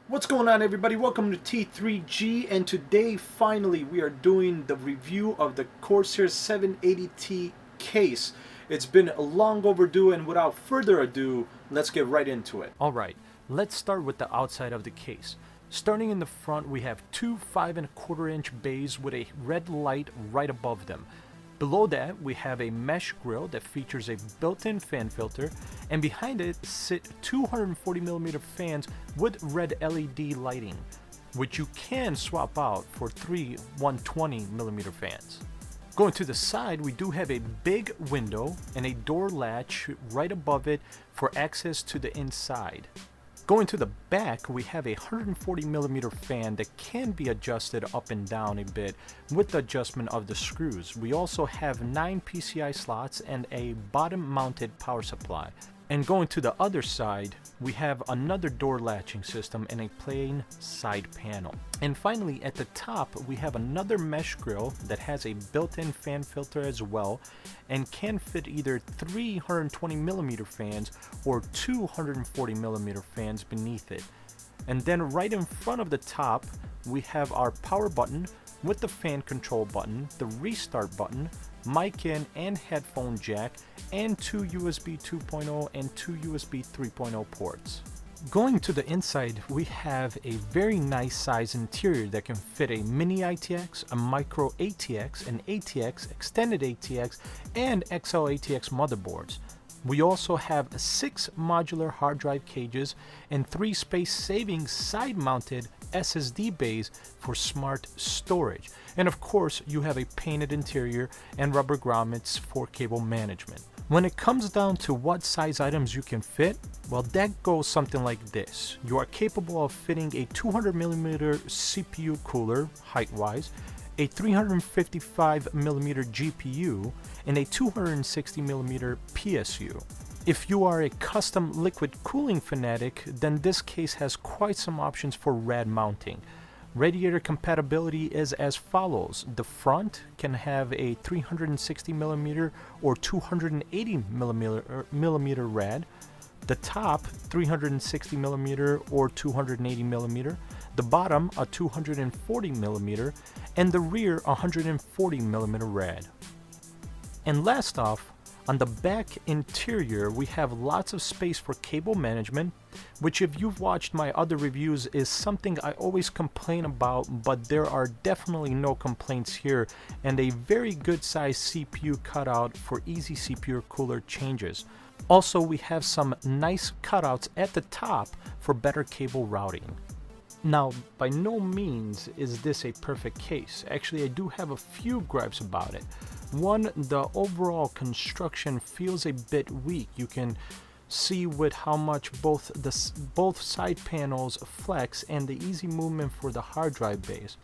What's going on, everybody? Welcome to T3G, and today finally we are doing the review of the Corsair 780T case. It's been long overdue, and without further ado, let's get right into it. Alright, let's start with the outside of the case. Starting in the front, we have two 5¼ bays with a red light right above them. Below that, we have a mesh grille that features a built-in fan filter, and behind it sit 240mm fans with red LED lighting, which you can swap out for three 120mm fans. Going to the side, we do have a big window and a door latch right above it for access to the inside. Going to the back, we have a 140mm fan that can be adjusted up and down a bit with the adjustment of the screws. We also have 9 PCI slots and a bottom-mounted power supply. And going to the other side, we have another door latching system and a plain side panel. And finally, at the top, we have another mesh grille that has a built-in fan filter as well, and can fit either 320mm fans or 240mm fans beneath it. And then right in front of the top, we have our power button with the fan control button, the restart button, mic in and headphone jack, and two USB 2.0 and two USB 3.0 ports. Going to the inside, we have a very nice size interior that can fit a mini ITX, a micro ATX, an ATX, extended ATX, and XL ATX motherboards. We also have 6 modular hard drive cages and 3 space-saving side-mounted SSD bays for smart storage. And of course, you have a painted interior and rubber grommets for cable management. When it comes down to what size items you can fit, well, that goes something like this. You are capable of fitting a 200mm CPU cooler, height-wise, a 355mm GPU, and a 260mm PSU. If you are a custom liquid cooling fanatic, then this case has quite some options for rad mounting. Radiator compatibility is as follows. The front can have a 360mm or 280mm rad. The top 360mm or 280mm. The bottom a 240mm, and the rear 140mm rad. And last off, on the back interior, we have lots of space for cable management, which if you've watched my other reviews is something I always complain about, but there are definitely no complaints here, and a very good sized CPU cutout for easy CPU cooler changes. Also, we have some nice cutouts at the top for better cable routing. Now, by no means is this a perfect case. Actually, I do have a few gripes about it. One, the overall construction feels a bit weak. You can see with how much both side panels flex and the easy movement for the hard drive bays.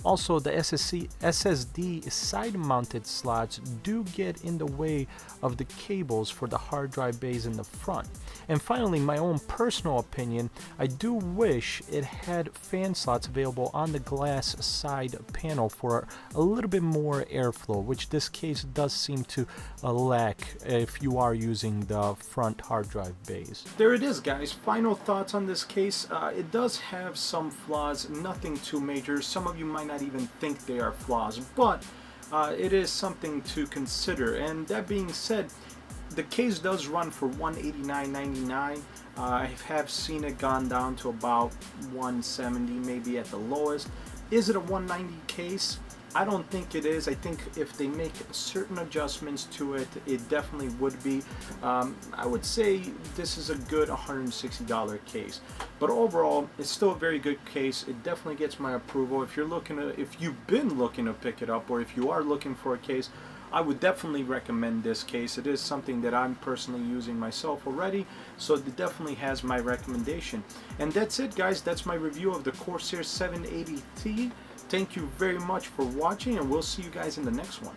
Also, the SSD side-mounted slots do get in the way of the cables for the hard drive bays in the front. And finally, my own personal opinion, I do wish it had fan slots available on the glass side panel for a little bit more airflow, which this case does seem to lack if you are using the front hard drive bays. There it is, guys. Final thoughts on this case. It does have some flaws, nothing too major. Some of you might not even think they are flaws, but it is something to consider. And that being said, the case does run for $189.99. I have seen it gone down to about $170, maybe at the lowest. Is it a $190 case? I don't think it is. I think if they make certain adjustments to it, it definitely would be. I would say this is a good $160 case, but overall it's still a very good case. It definitely gets my approval. If you've been looking to pick it up, or if you are looking for a case, I would definitely recommend this case. It is something that I'm personally using myself already, so it definitely has my recommendation. And that's it, guys. That's my review of the Corsair 780T. Thank you very much for watching, and we'll see you guys in the next one.